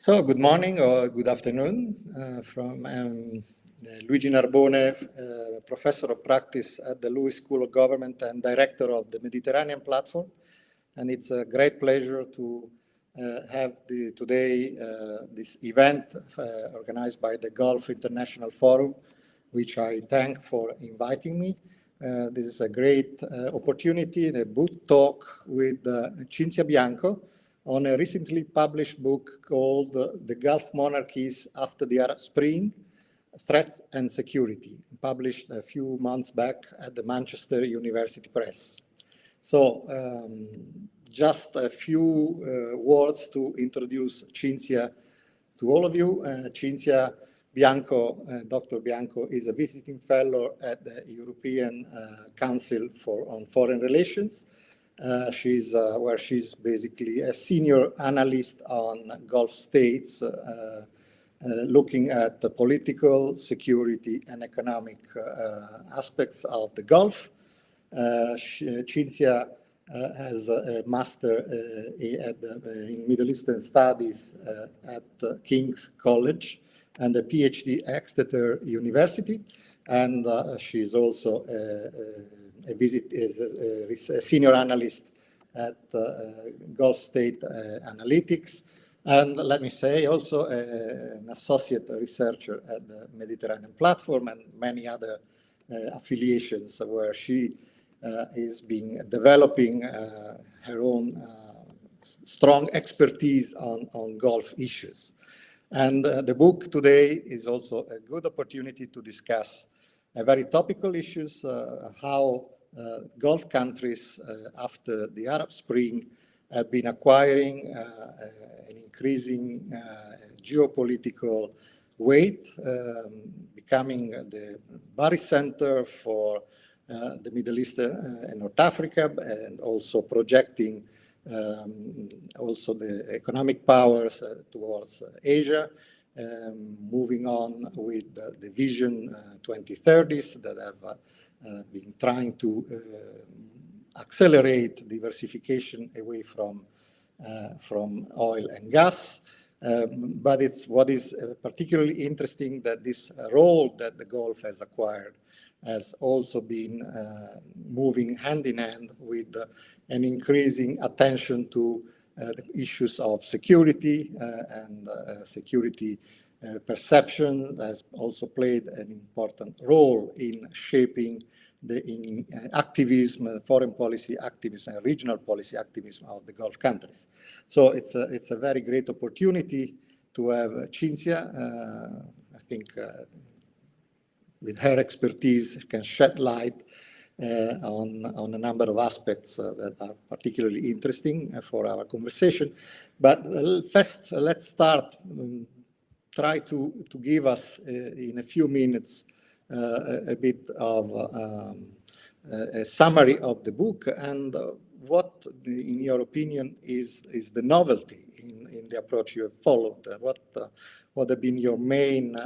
So, good morning or good afternoon from Luigi Narbone, Professor of Practice at the Lewis School of Government and Director of the Mediterranean Platform. And it's a great pleasure to have today this event organized by the Gulf International Forum, which I thank for inviting me. This is a great opportunity, a book talk with Cinzia Bianco on a recently published book called The Gulf Monarchies After the Arab Spring, Threats and Security, published a few months back at the Manchester University Press. So just a few words to introduce Cinzia to all of you. Cinzia Bianco, Dr. Bianco, is a visiting fellow at the European Council on Foreign Relations. Where she's basically a senior analyst on Gulf states, looking at the political, security, and economic aspects of the Gulf. Cinzia has a master in Middle Eastern Studies at King's College and a PhD at Exeter University, and she's also a senior analyst at Gulf State Analytics, and let me say also an associate researcher at the Mediterranean Platform and many other affiliations where she is developing her own strong expertise on Gulf issues. And the book today is also a good opportunity to discuss very topical issues, how Gulf countries after the Arab Spring have been acquiring an increasing geopolitical weight, becoming the barycenter for the Middle East and North Africa, and also projecting also the economic powers towards Asia, moving on with the Vision 2030s that have been trying to accelerate diversification away from oil and gas. But what is particularly interesting that this role that the Gulf has acquired has also been moving hand in hand with an increasing attention to the issues of security and security perception has also played an important role in shaping the activism, foreign policy activism, and regional policy activism of the Gulf countries. So it's a very great opportunity to have Cinzia. I think with her expertise can shed light on a number of aspects that are particularly interesting for our conversation. But first, let's start. Try to give us in a few minutes a bit of a summary of the book and what, in your opinion, is the novelty in the approach you have followed. What have been your main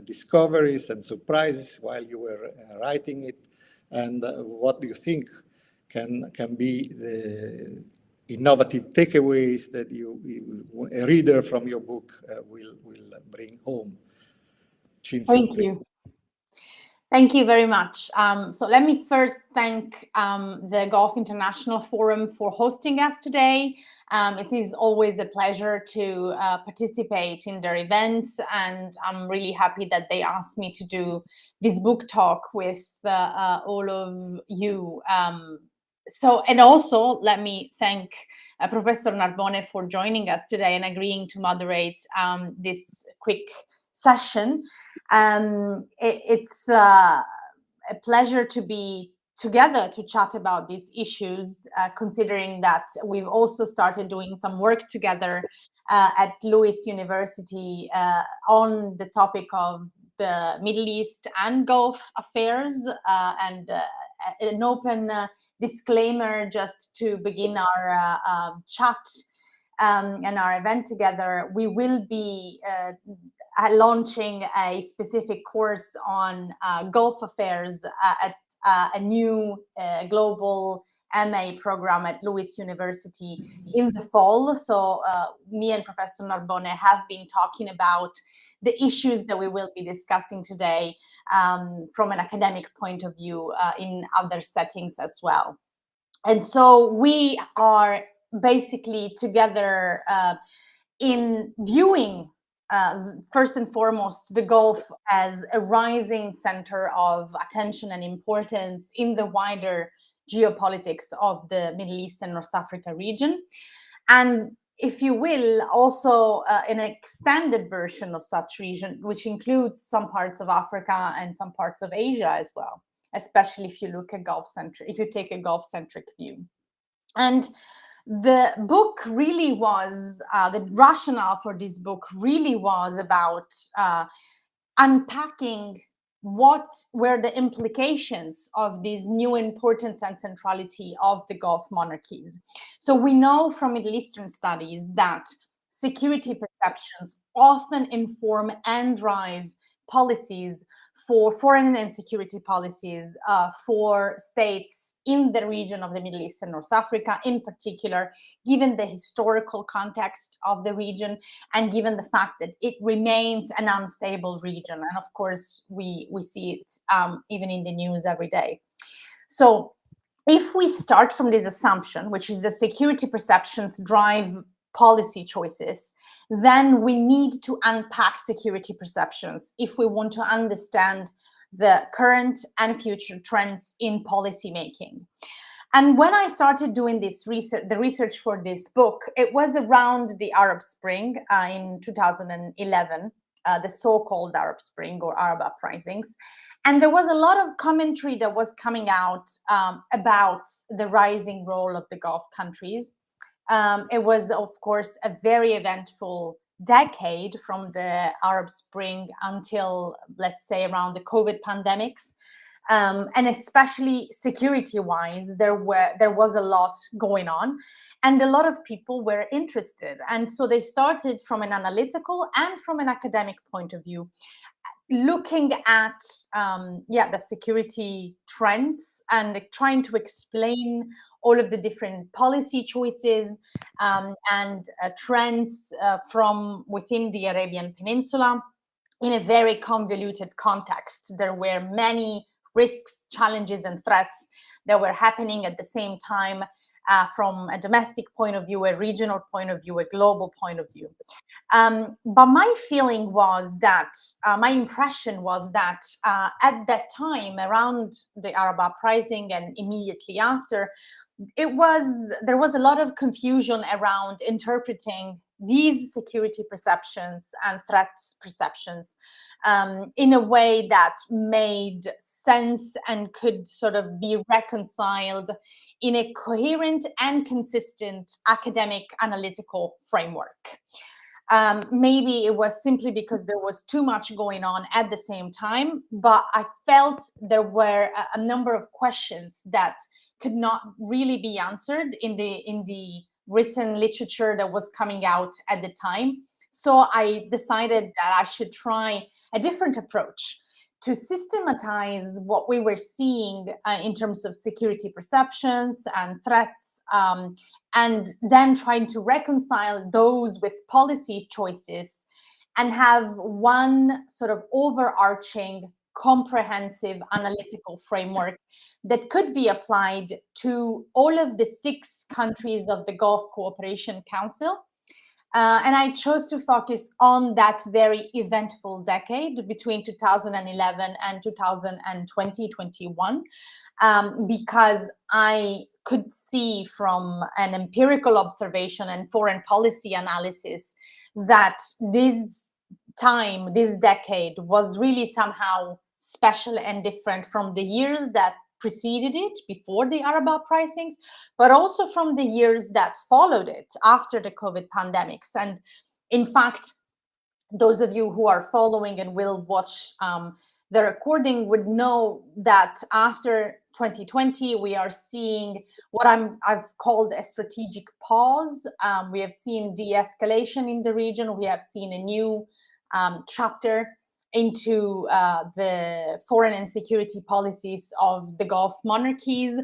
discoveries and surprises while you were writing it, and what do you think can be the innovative takeaways that a reader from your book will bring home? Cinzia, thank you. Thank you very much. So let me first thank the Gulf International Forum for hosting us today. It is always a pleasure to participate in their events, and I'm really happy that they asked me to do this book talk with all of you. And also let me thank Professor Narbone for joining us today and agreeing to moderate this quick session. It's a pleasure to be together to chat about these issues, considering that we've also started doing some work together at Lewis University on the topic of the Middle East and Gulf affairs, and an open disclaimer just to begin our chat and our event together. We will be launching a specific course on Gulf affairs at a new global MA program at Lewis University in the fall. So me and Professor Narbone have been talking about the issues that we will be discussing today from an academic point of view in other settings as well. And so we are basically together in viewing first and foremost the Gulf as a rising center of attention and importance in the wider geopolitics of the Middle East and North Africa region. And if you will, also an extended version of such region, which includes some parts of Africa and some parts of Asia as well, especially if you look at Gulf-centric, if you take a Gulf-centric view. And the book really was, the rationale for this book really was about unpacking what were the implications of these new importance and centrality of the Gulf monarchies. So we know from Middle Eastern studies that security perceptions often inform and drive policies for foreign and security policies for states in the region of the Middle East and North Africa, in particular, given the historical context of the region and given the fact that it remains an unstable region. And of course, we see it even in the news every day. So if we start from this assumption, which is that security perceptions drive policy choices, then we need to unpack security perceptions if we want to understand the current and future trends in policy making. And when I started doing this research, the research for this book, it was around the Arab Spring in 2011, the so-called Arab Spring or Arab uprisings. And there was a lot of commentary that was coming out about the rising role of the Gulf countries. It was, of course, a very eventful decade from the Arab Spring until, let's say, around the COVID pandemics. And especially security-wise, there was a lot going on. And a lot of people were interested. And so they started from an analytical and from an academic point of view, looking at the security trends and trying to explain all of the different policy choices and trends from within the Arabian Peninsula in a very convoluted context. There were many risks, challenges, and threats that were happening at the same time from a domestic point of view, a regional point of view, a global point of view. But my feeling was that, my impression was that at that time, around the Arab uprising and immediately after, there was a lot of confusion around interpreting these security perceptions and threat perceptions in a way that made sense and could sort of be reconciled in a coherent and consistent academic analytical framework. Maybe it was simply because there was too much going on at the same time, but I felt there were a number of questions that could not really be answered in the written literature that was coming out at the time. So I decided that I should try a different approach to systematize what we were seeing in terms of security perceptions and threats, and then trying to reconcile those with policy choices and have one sort of overarching, comprehensive analytical framework that could be applied to all of the 6 countries of the Gulf Cooperation Council. And I chose to focus on that very eventful decade between 2011 and 2020-21, because I could see from an empirical observation and foreign policy analysis that this time, this decade, was really somehow special and different from the years that preceded it before the Arab uprisings, but also from the years that followed it after the COVID pandemics. And in fact, those of you who are following and will watch the recording would know that after 2020, we are seeing what I've called a strategic pause. We have seen de-escalation in the region. We have seen a new chapter into the foreign and security policies of the Gulf monarchies.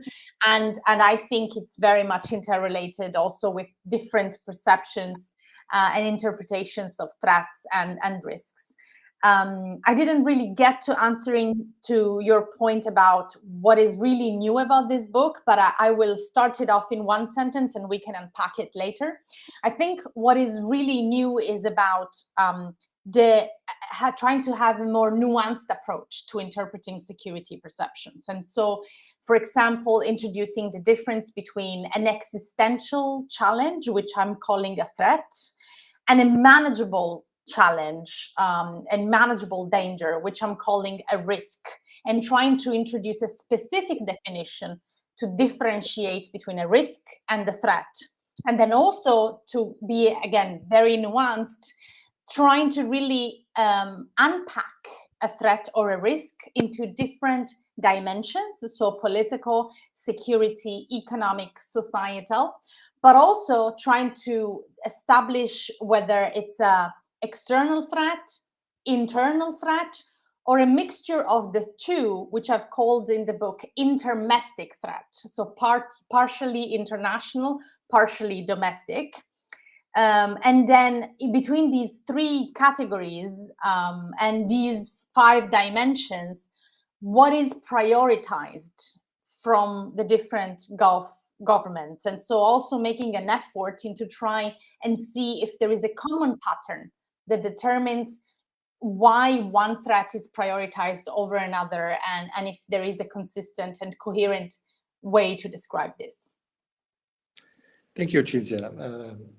And I think it's very much interrelated also with different perceptions and interpretations of threats and risks. I didn't really get to answering to your point about what is really new about this book, but I will start it off in one sentence and we can unpack it later. I think what is really new is about trying to have a more nuanced approach to interpreting security perceptions. And so, for example, introducing the difference between an existential challenge, which I'm calling a threat, and a manageable challenge and manageable danger, which I'm calling a risk, and trying to introduce a specific definition to differentiate between a risk and the threat. And then also to be, again, very nuanced, trying to really unpack a threat or a risk into different dimensions, so political, security, economic, societal, but also trying to establish whether it's a external threat, internal threat, or a mixture of the two, which I've called in the book intermestic threat. So partially international, partially domestic. And then between these three categories and these 5 dimensions, what is prioritized from the different Gulf governments? And so also making an effort to try and see if there is a common pattern that determines why one threat is prioritized over another, and if there is a consistent and coherent way to describe this. Thank you, Cinzia.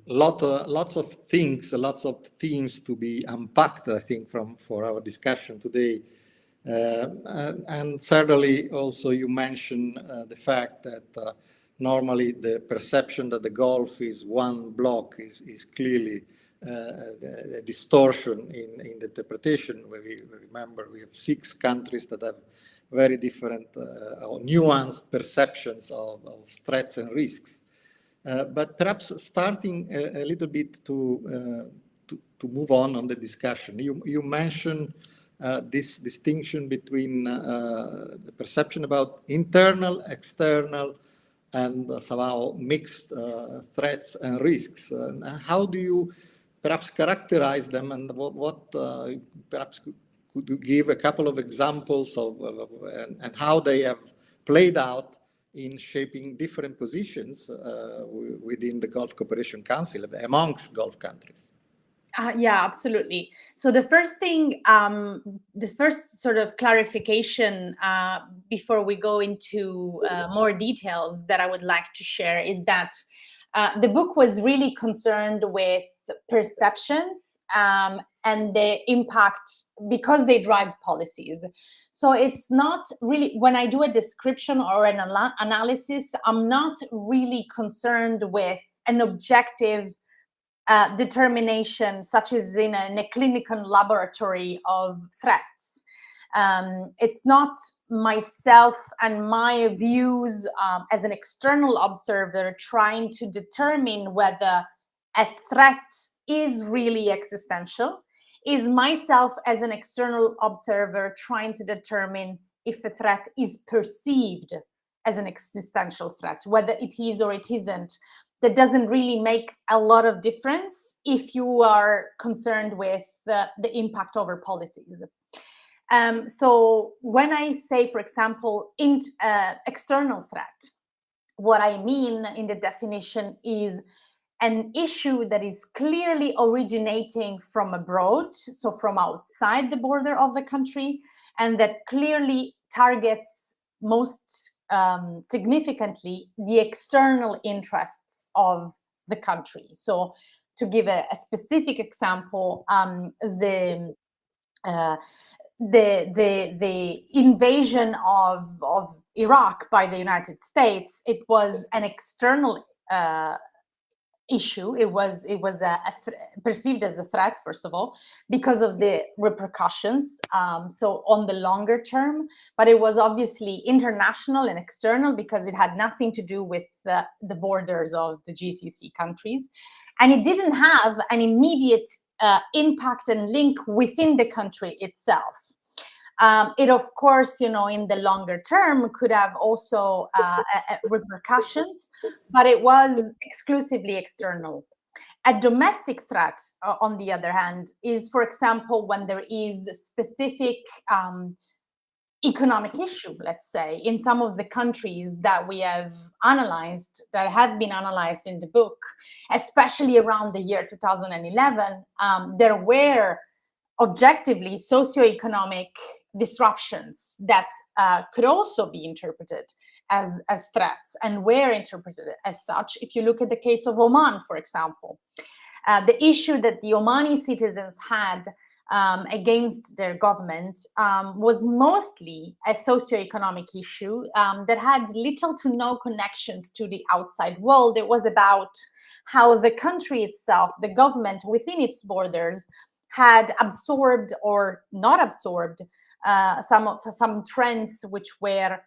Lots of things, lots of themes to be unpacked, I think, for our discussion today. And certainly also you mentioned the fact that normally the perception that the Gulf is one block is clearly a distortion in the interpretation. Where we remember we have 6 countries that have very different or nuanced perceptions of threats and risks. But perhaps starting a little bit to move on the discussion, you mentioned this distinction between the perception about internal, external, and somehow mixed threats and risks. And how do you perhaps characterize them, and what perhaps could you give a couple of examples of and how they have played out in shaping different positions within the Gulf Cooperation Council amongst Gulf countries? Yeah, absolutely. So the first thing, this first sort of clarification before we go into more details that I would like to share is that the book was really concerned with perceptions and the impact because they drive policies. So it's not really, when I do a description or an analysis, I'm not really concerned with an objective determination, such as in a clinical laboratory of threats. It's not myself and my views as an external observer trying to determine whether a threat is really existential. Is myself as an external observer trying to determine if a threat is perceived as an existential threat, whether it is or it isn't. That doesn't really make a lot of difference if you are concerned with the impact over policies. So when I say, for example, external threat, what I mean in the definition is an issue that is clearly originating from abroad, so from outside the border of the country, and that clearly targets most significantly the external interests of the country. So to give a specific example, the invasion of Iraq by the United States, it was an external issue. It was perceived as a threat, first of all, because of the repercussions. So on the longer term, but it was obviously international and external because it had nothing to do with the borders of the GCC countries, and it didn't have an immediate impact and link within the country itself. It, of course, in the longer term could have also repercussions, but it was exclusively external. A domestic threat, on the other hand, is, for example, when there is a specific economic issue, let's say, in some of the countries that we have analyzed, that have been analyzed in the book, especially around the year 2011, there were objectively socioeconomic disruptions that could also be interpreted as threats and were interpreted as such. If you look at the case of Oman, for example, the issue that the Omani citizens had against their government was mostly a socioeconomic issue that had little to no connections to the outside world. It was about how the country itself, the government within its borders, had absorbed or not absorbed some trends which were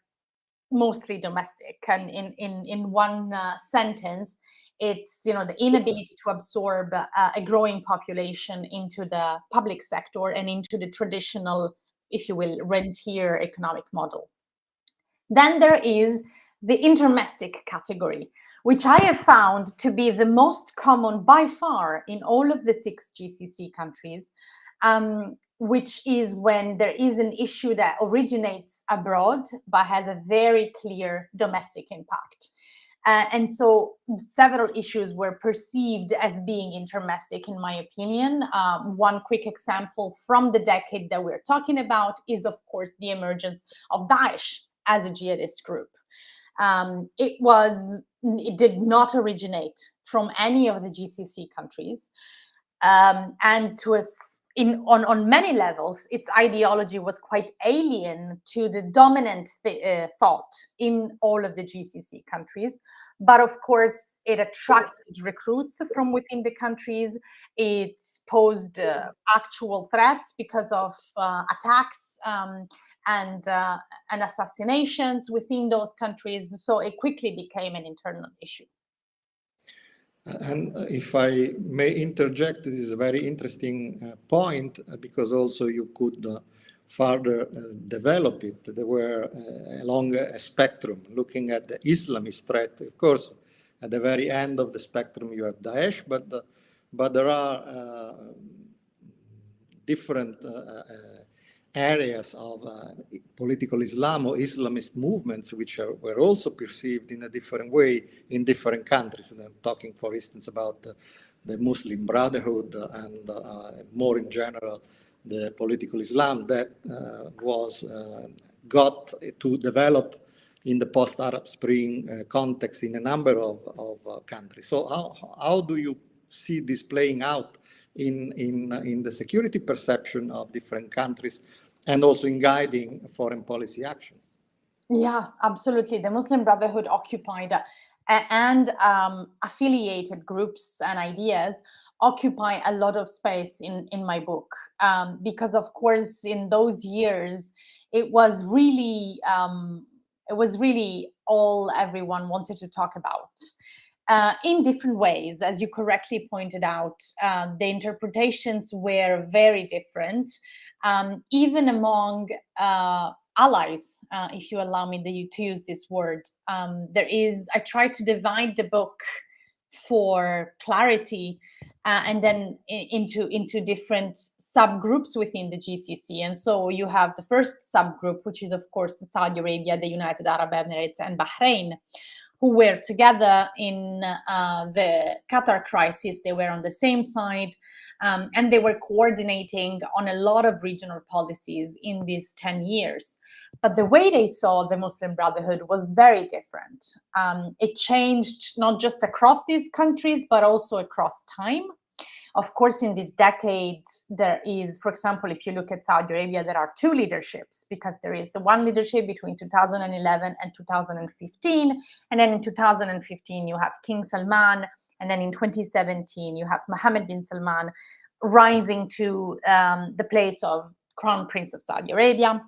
mostly domestic. And in one sentence, it's the inability to absorb a growing population into the public sector and into the traditional, if you will, rentier economic model. Then there is the intermestic category, which I have found to be the most common by far in all of the 6 GCC countries, which is when there is an issue that originates abroad but has a very clear domestic impact. And so several issues were perceived as being intermestic, in my opinion. One quick example from the decade that we're talking about is, of course, the emergence of Daesh as a jihadist group. It did not originate from any of the GCC countries, and on many levels, its ideology was quite alien to the dominant thought in all of the GCC countries. But of course, it attracted recruits from within the countries. It posed actual threats because of attacks and assassinations within those countries. So it quickly became an internal issue. And if I may interject, this is a very interesting point, because also you could further develop it. There were along a spectrum, looking at the Islamist threat. Of course, at the very end of the spectrum, you have Daesh, but there are different areas of political Islam or Islamist movements which were also perceived in a different way in different countries. And I'm talking, for instance, about the Muslim Brotherhood and more in general, the political Islam that got to develop in the post-Arab Spring context in a number of countries. So how do you see this playing out in the security perception of different countries and also in guiding foreign policy action? Yeah, absolutely. The Muslim Brotherhood occupied and affiliated groups and ideas occupy a lot of space in my book, because of course in those years it was really all everyone wanted to talk about. In different ways, as you correctly pointed out, the interpretations were very different, even among allies, if you allow me to use this word. I try to divide the book for clarity and then into different subgroups within the GCC. And so you have the first subgroup, which is, of course, Saudi Arabia, the United Arab Emirates, and Bahrain, who were together in the Qatar crisis. They were on the same side, and they were coordinating on a lot of regional policies in these 10 years. But the way they saw the Muslim Brotherhood was very different. It changed not just across these countries, but also across time. Of course, in this decade, there is, for example, if you look at Saudi Arabia, there are 2 leaderships, because there is one leadership between 2011 and 2015. And then in 2015, you have King Salman, And then in 2017, you have Mohammed bin Salman rising to the place of Crown Prince of Saudi Arabia.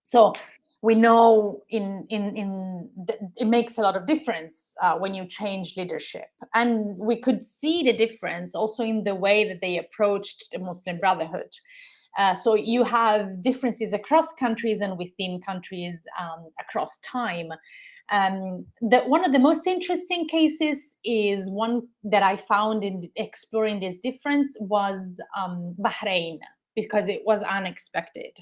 So we know it makes a lot of difference when you change leadership. And we could see the difference also in the way that they approached the Muslim Brotherhood. So you have differences across countries and within countries across time. One of the most interesting cases is one that I found in exploring this difference was Bahrain, because it was unexpected.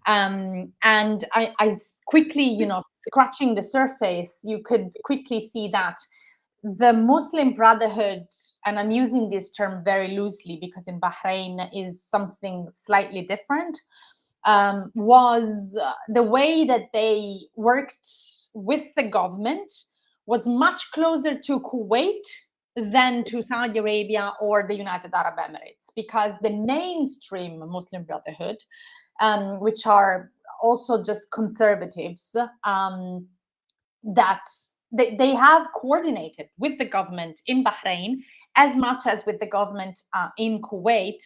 And I quickly, scratching the surface, you could quickly see that the Muslim Brotherhood, and I'm using this term very loosely because in Bahrain is something slightly different, was the way that they worked with the government was much closer to Kuwait than to Saudi Arabia or the United Arab Emirates, because the mainstream Muslim Brotherhood, which are also just conservatives, that they have coordinated with the government in Bahrain as much as with the government in Kuwait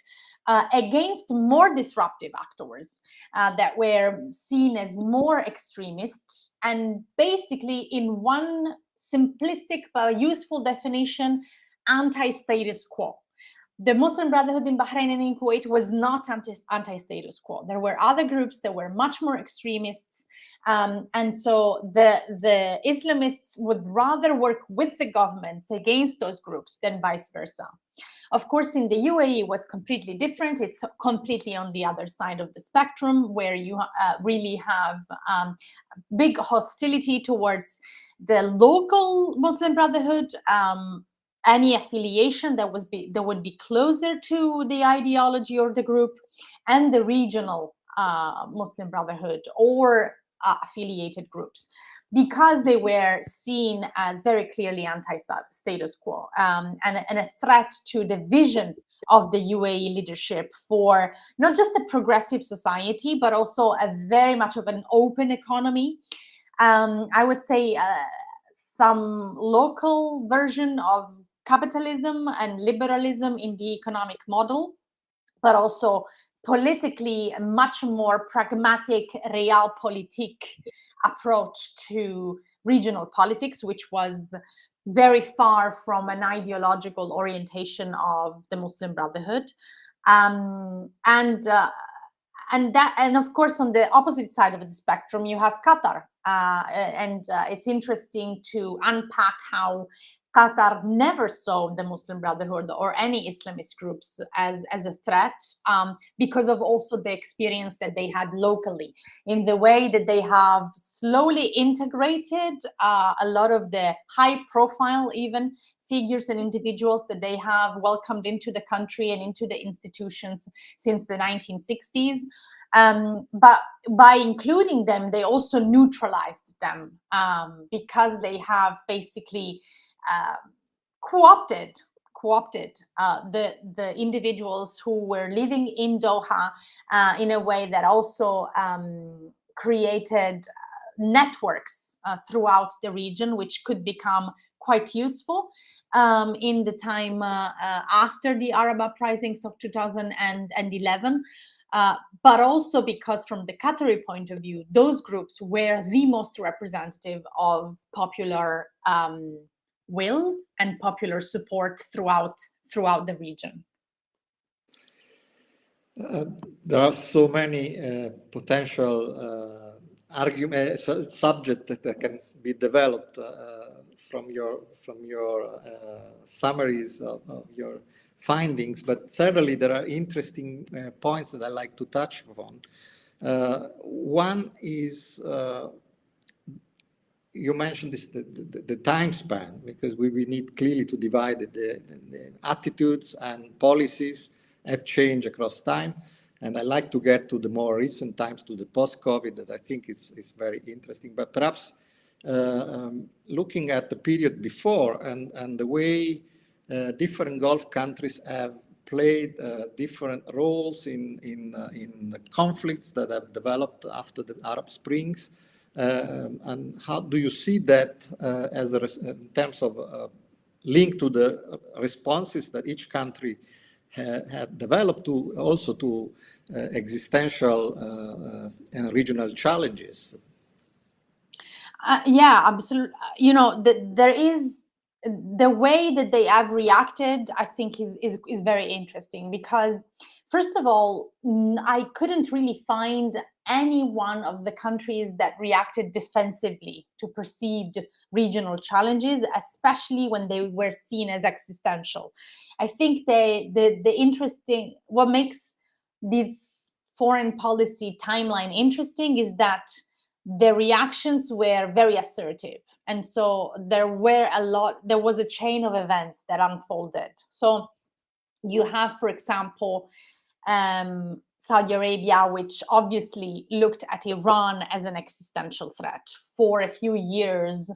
against more disruptive actors that were seen as more extremists, and basically, in one simplistic but useful definition, anti-status quo. The Muslim Brotherhood in Bahrain and in Kuwait was not anti-status quo. There were other groups that were much more extremists. And so the Islamists would rather work with the governments against those groups than vice versa. Of course, in the UAE, it was completely different. It's completely on the other side of the spectrum, where you really have big hostility towards the local Muslim Brotherhood, any affiliation that would be closer to the ideology or the group, and the regional Muslim Brotherhood or affiliated groups, because they were seen as very clearly anti-status quo and a threat to the vision of the UAE leadership for not just a progressive society, but also a very much of an open economy. I would say some local version of capitalism and liberalism in the economic model, but also politically a much more pragmatic realpolitik approach to regional politics, which was very far from an ideological orientation of the Muslim Brotherhood. And of course, on the opposite side of the spectrum, you have Qatar. It's interesting to unpack how Qatar never saw the Muslim Brotherhood or any Islamist groups as a threat, because of also the experience that they had locally, in the way that they have slowly integrated a lot of the high-profile even figures and individuals that they have welcomed into the country and into the institutions since the 1960s. But by including them, they also neutralized them, because they have basically co-opted the individuals who were living in Doha in a way that also created networks throughout the region, which could become quite useful in the time after the Arab uprisings of 2011. But also because from the Qatari point of view, those groups were the most representative of popular will and popular support throughout the region. There are so many potential subjects that can be developed from your summaries of your findings, but certainly there are interesting points that I like to touch upon. One is you mentioned this, the time span, because we need clearly to divide the attitudes and policies have changed across time. And I like to get to the more recent times, to the post-COVID, that I think is very interesting. But perhaps looking at the period before and the way different Gulf countries have played different roles in the conflicts that have developed after the Arab Springs. And how do you see that in terms of linked to the responses that each country had developed to also to existential and regional challenges. Yeah, absolutely. You know, there is the way that they have reacted, I think is very interesting, because first of all, I couldn't really find any one of the countries that reacted defensively to perceived regional challenges, especially when they were seen as existential. I think the interesting, what makes this foreign policy timeline interesting is that the reactions were very assertive, and so there was a chain of events that unfolded. So you have, for example, Saudi Arabia, which obviously looked at Iran as an existential threat for a few years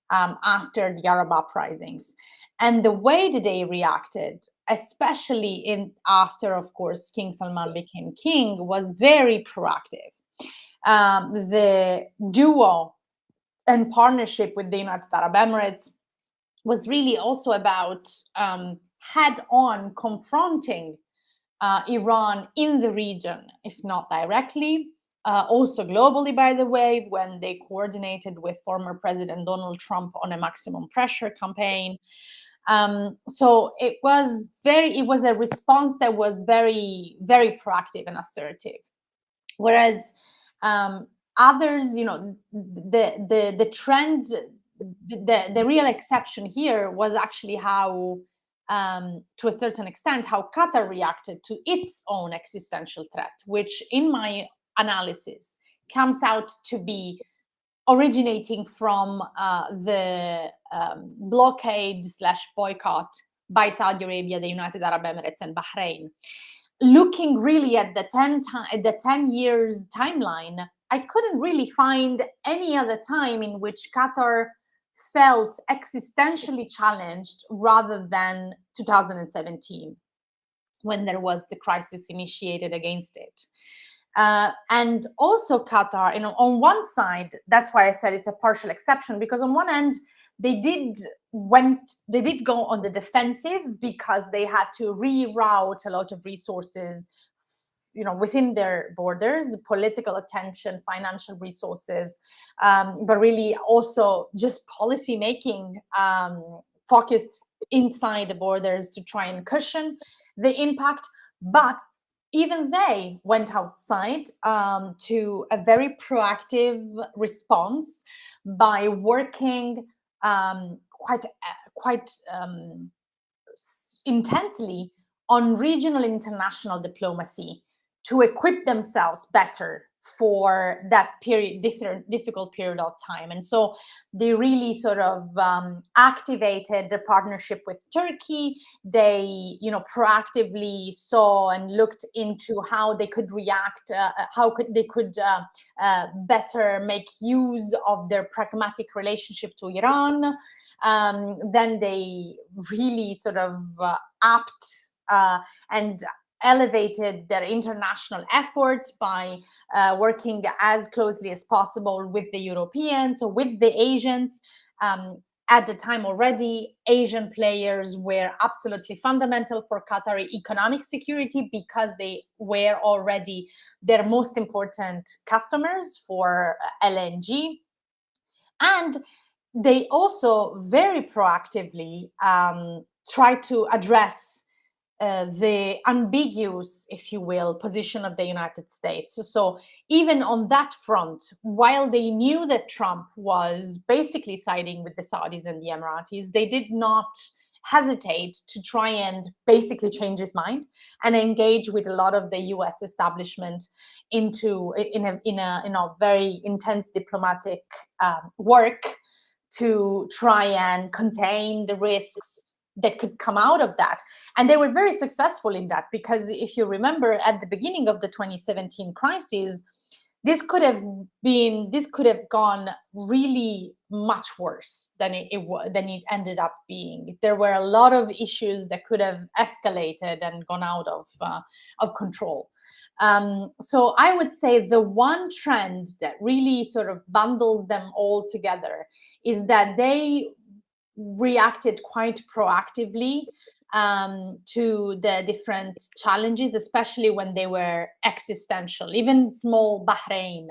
after the Arab uprisings. And the way that they reacted, especially after, of course, King Salman became king, was very proactive. The duo and partnership with the United Arab Emirates was really also about head-on confronting Iran in the region, if not directly, also globally, by the way, when they coordinated with former President Donald Trump on a maximum pressure campaign. So it was a response that was very, very proactive and assertive. Whereas others, you know, the trend, the real exception here was actually how, to a certain extent, how Qatar reacted to its own existential threat, which in my analysis comes out to be originating from the blockade/boycott by Saudi Arabia, the United Arab Emirates, and Bahrain. Looking really at the 10 years timeline, I couldn't really find any other time in which Qatar felt existentially challenged rather than 2017, when there was the crisis initiated against it. And also Qatar, you know, on one side, that's why I said it's a partial exception, because on one end, they did go on the defensive because they had to reroute a lot of resources, you know, within their borders, political attention, financial resources, but really also just policy making focused inside the borders to try and cushion the impact. But even they went outside to a very proactive response by working quite intensely on regional international diplomacy to equip themselves better for that difficult period of time. And so they really sort of activated the partnership with Turkey. They, you know, proactively saw and looked into how they could react, they could better make use of their pragmatic relationship to Iran. Then they really sort of upped and elevated their international efforts by working as closely as possible with the Europeans or with the Asians. At the time already, Asian players were absolutely fundamental for Qatari economic security because they were already their most important customers for LNG. And they also very proactively tried to address the ambiguous, if you will, position of the United States. So even on that front, while they knew that Trump was basically siding with the Saudis and the Emiratis, they did not hesitate to try and basically change his mind and engage with a lot of the US establishment in a very intense diplomatic work to try and contain the risks that could come out of that. And they were very successful in that, because if you remember at the beginning of the 2017 crisis, this could have gone really much worse than it ended up being. There were a lot of issues that could have escalated and gone out of control. So I would say the one trend that really sort of bundles them all together is that they reacted quite proactively to the different challenges, especially when they were existential. Even small Bahrain,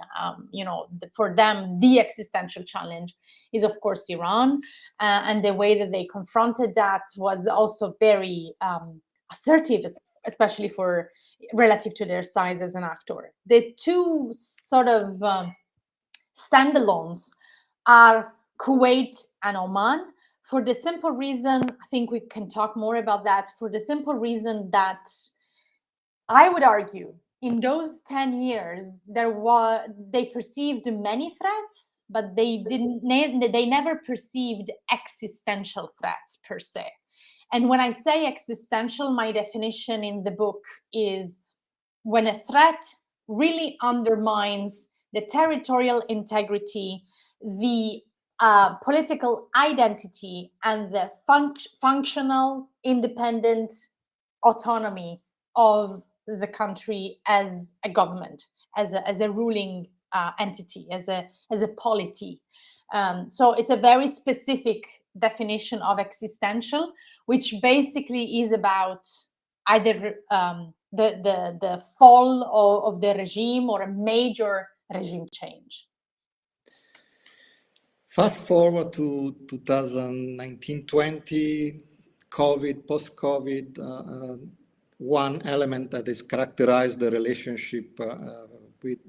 for them, the existential challenge is, of course, Iran. And the way that they confronted that was also very assertive, especially relative to their size as an actor. The two sort of standalones are Kuwait and Oman, for the simple reason, I think we can talk more about that, for the simple reason that I would argue in those 10 years, they perceived many threats, but they never perceived existential threats per se. And when I say existential, my definition in the book is when a threat really undermines the territorial integrity, the political identity, and the functional, independent autonomy of the country as a government, as a ruling entity, as a polity. So it's a very specific definition of existential, which basically is about either the fall of the regime or a major regime change. Fast forward to 2019-20, COVID, post-COVID, one element that has characterized the relationship with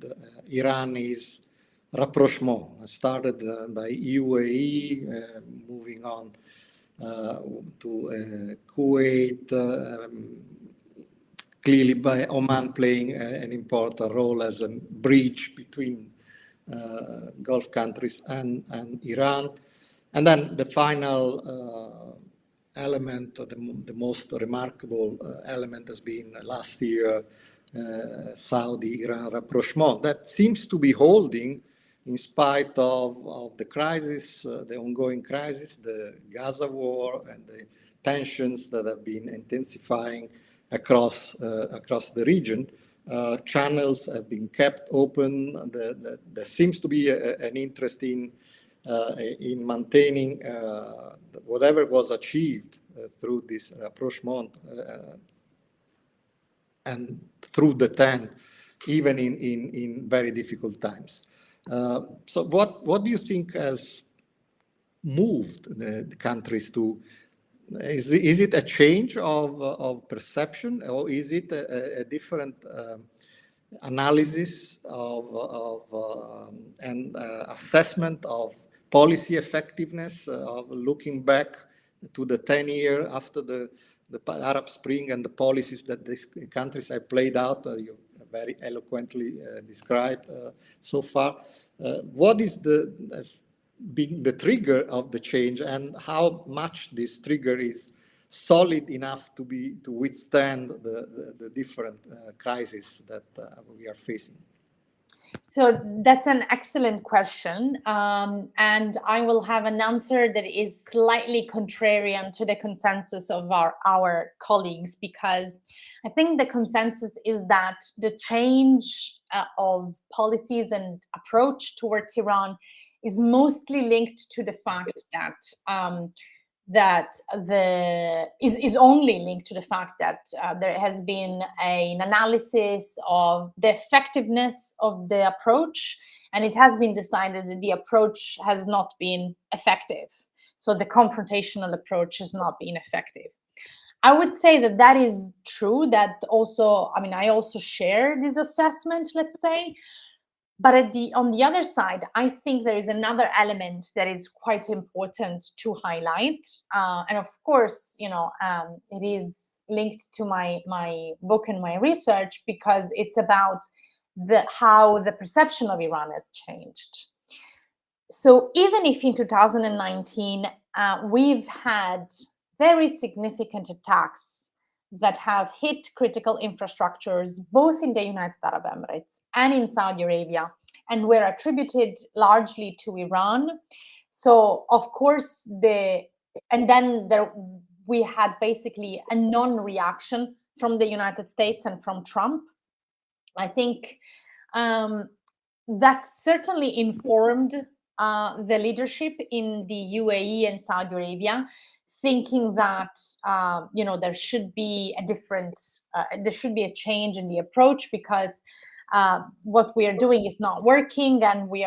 Iran is rapprochement. Started by UAE, moving on to Kuwait, clearly by Oman playing an important role as a bridge between Gulf countries and Iran. And then the final element, the most remarkable element has been last year, Saudi-Iran rapprochement. That seems to be holding in spite of the crisis, the ongoing crisis, the Gaza war, and the tensions that have been intensifying across the region. Channels have been kept open. There seems to be an interest in maintaining whatever was achieved through this rapprochement and through the tent, even in very difficult times. So what do you think has moved the countries to? Is it a change of perception, or is it a different analysis and assessment of policy effectiveness, of looking back to the 10-year after the Arab Spring and the policies that these countries have played out? You very eloquently described so far. What is being the trigger of the change, and how much this trigger is solid enough to withstand the different crises that we are facing? So that's an excellent question, and I will have an answer that is slightly contrarian to the consensus of our colleagues, because I think the consensus is that the change of policies and approach towards Iran is mostly linked to the fact that is only linked to the fact that there has been an analysis of the effectiveness of the approach, and it has been decided that the approach has not been effective. So the confrontational approach has not been effective. I would say that is true. That also, I mean, I also share this assessment, let's say. But on the other side, I think there is another element that is quite important to highlight. And of course, it is linked to my book and my research, because it's about how the perception of Iran has changed. So even if in 2019, we've had very significant attacks that have hit critical infrastructures, both in the United Arab Emirates and in Saudi Arabia, and were attributed largely to Iran. So, of course, we had basically a non-reaction from the United States and from Trump. I think that certainly informed the leadership in the UAE and Saudi Arabia, thinking that there should be a different, there should be a change in the approach, because what we are doing is not working, and we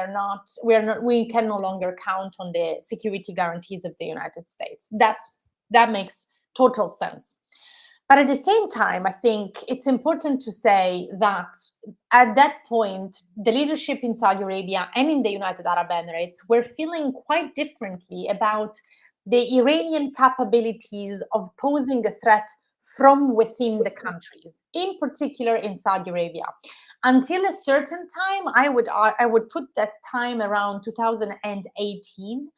can no longer count on the security guarantees of the United States. That makes total sense. But at the same time, I think it's important to say that at that point, the leadership in Saudi Arabia and in the United Arab Emirates were feeling quite differently about the Iranian capabilities of posing a threat from within the countries, in particular in Saudi Arabia. Until a certain time, I would put that time around 2018,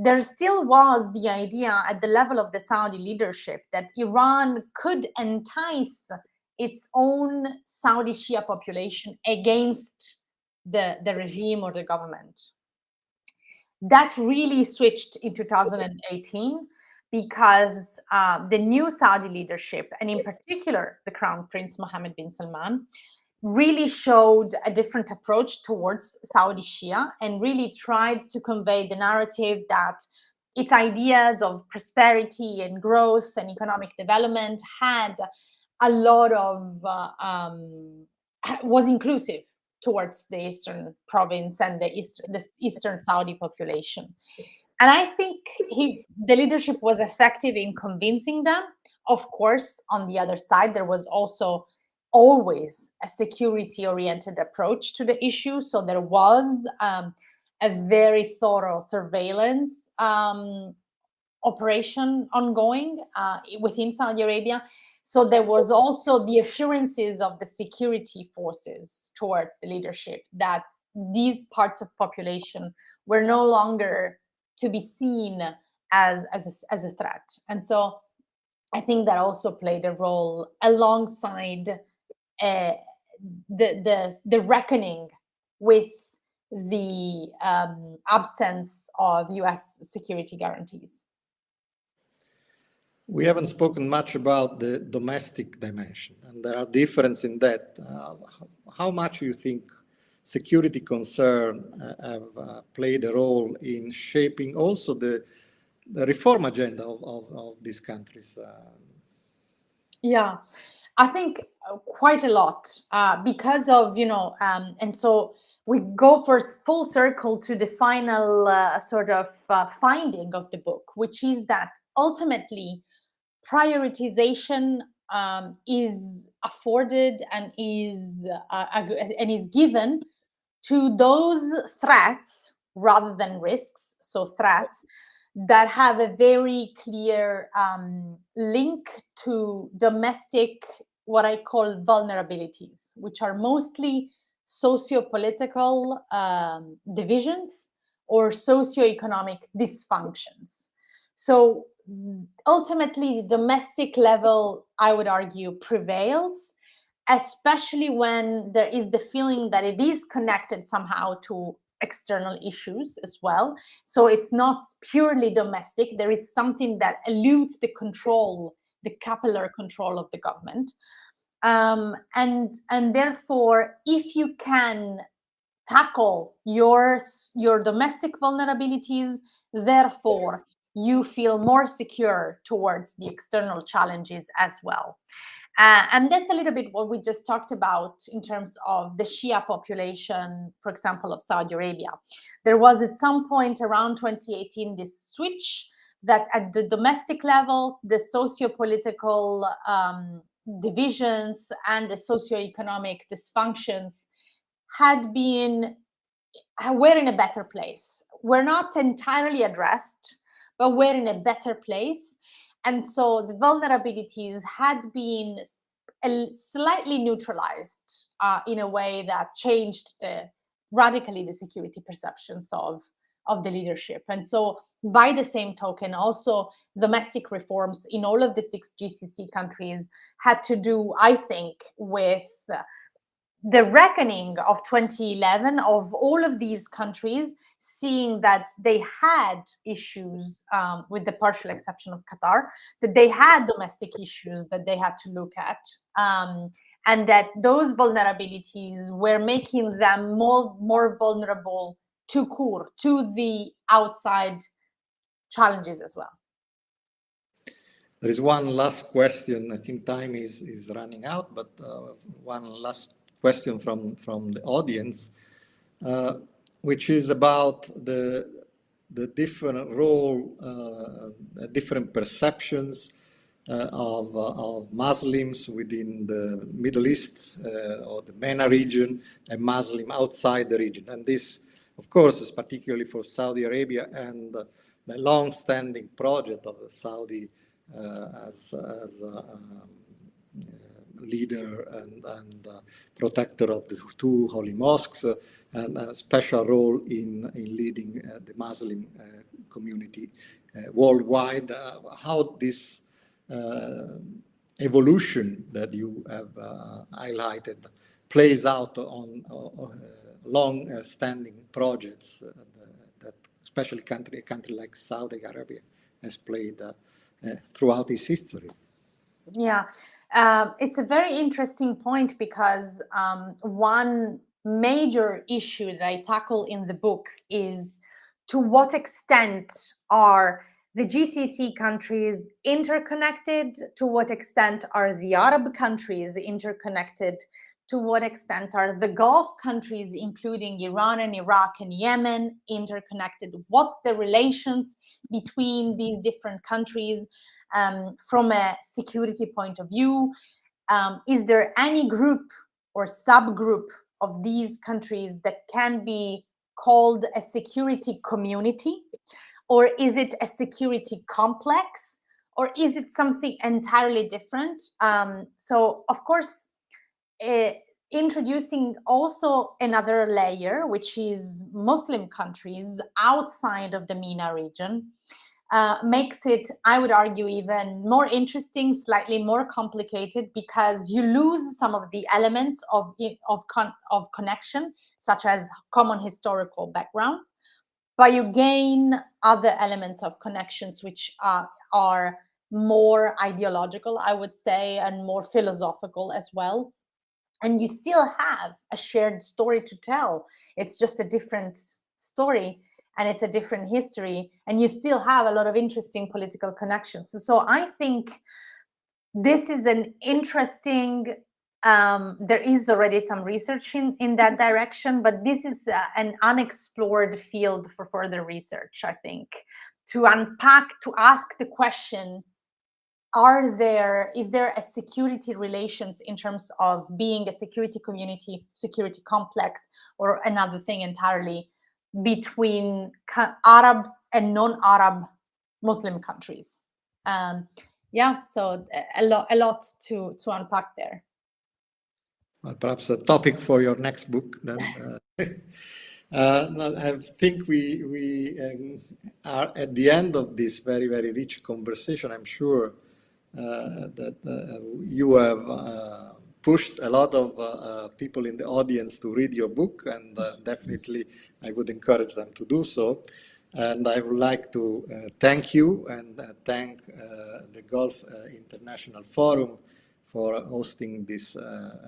there still was the idea at the level of the Saudi leadership that Iran could entice its own Saudi Shia population against the regime or the government. That really switched in 2018, because the new Saudi leadership, and in particular the Crown Prince Mohammed bin Salman, really showed a different approach towards Saudi Shia, and really tried to convey the narrative that its ideas of prosperity and growth and economic development had a lot of, was inclusive towards the eastern province and the eastern Saudi population. And I think the leadership was effective in convincing them. Of course, on the other side, there was also always a security-oriented approach to the issue. So there was a very thorough surveillance operation ongoing within Saudi Arabia. So there was also the assurances of the security forces towards the leadership that these parts of population were no longer to be seen as a threat. And so I think that also played a role alongside the reckoning with the absence of US security guarantees. We haven't spoken much about the domestic dimension, and there are differences in that. How much do you think security concerns have played a role in shaping also the reform agenda of these countries? Yeah, I think quite a lot, because of, and so we go for full circle to the final finding of the book, which is that ultimately prioritization is afforded and is given to those threats rather than risks. So threats that have a very clear link to domestic, what I call vulnerabilities, which are mostly socio-political divisions or socio-economic dysfunctions. So ultimately, the domestic level, I would argue, prevails, especially when there is the feeling that it is connected somehow to external issues as well. So it's not purely domestic. There is something that eludes the control, the capillary control of the government. And therefore, if you can tackle your domestic vulnerabilities, therefore, you feel more secure towards the external challenges as well. And that's a little bit what we just talked about in terms of the Shia population, for example, of Saudi Arabia. There was at some point around 2018 this switch that at the domestic level, the socio-political divisions and the socio-economic dysfunctions were in a better place. We're not entirely addressed, but we're in a better place. And so the vulnerabilities had been slightly neutralized in a way that changed radically the security perceptions of the leadership. And so by the same token, also domestic reforms in all of the 6 GCC countries had to do, I think, with the reckoning of 2011 of all of these countries, seeing that they had issues, with the partial exception of Qatar, that they had domestic issues that they had to look at, and that those vulnerabilities were making them more vulnerable tout court, to the outside challenges as well. There is one last question. I think time is running out, but one last question from the audience, which is about the different role, different perceptions of Muslims within the Middle East or the MENA region and Muslim outside the region. And this, of course, is particularly for Saudi Arabia and the long-standing project of Saudi as leader and protector of the two holy mosques, and a special role in leading the Muslim community worldwide. How this evolution that you have highlighted plays out on long-standing projects that especially a country like Saudi Arabia has played throughout its history. Yeah, it's a very interesting point because one major issue that I tackle in the book is to what extent are the GCC countries interconnected? To what extent are the Arab countries interconnected? To what extent are the Gulf countries, including Iran and Iraq and Yemen, interconnected? What's the relations between these different countries from a security point of view? Is there any group or subgroup of these countries that can be called a security community? Or is it a security complex? Or is it something entirely different? So, of course, introducing also another layer, which is Muslim countries outside of the MENA region, makes it, I would argue, even more interesting, slightly more complicated, because you lose some of the elements of connection, such as common historical background, but you gain other elements of connections which are more ideological, I would say, and more philosophical as well. And you still have a shared story to tell. It's just a different story and it's a different history, and you still have a lot of interesting political connections. So I think this is an interesting, there is already some research in that direction, but this is an unexplored field for further research, I think, to unpack, to ask the question, is there a security relations in terms of being a security community, security complex, or another thing entirely between Arabs and non-Arab Muslim countries? Yeah, so a lot to unpack there. Well, perhaps a topic for your next book then. I think we are at the end of this very, very rich conversation. I'm sure that you have pushed a lot of people in the audience to read your book, and definitely I would encourage them to do so. And I would like to thank you and thank the Gulf International Forum for hosting this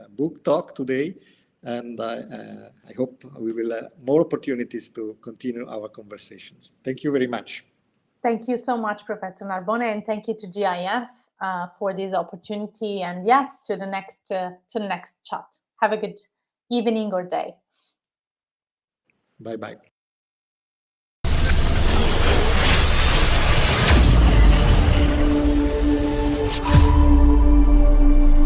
book talk today. And I hope we will have more opportunities to continue our conversations. Thank you very much. Thank you so much, Professor Narbone, and thank you to GIF for this opportunity. And yes, to the next chat. Have a good evening or day. Bye-bye.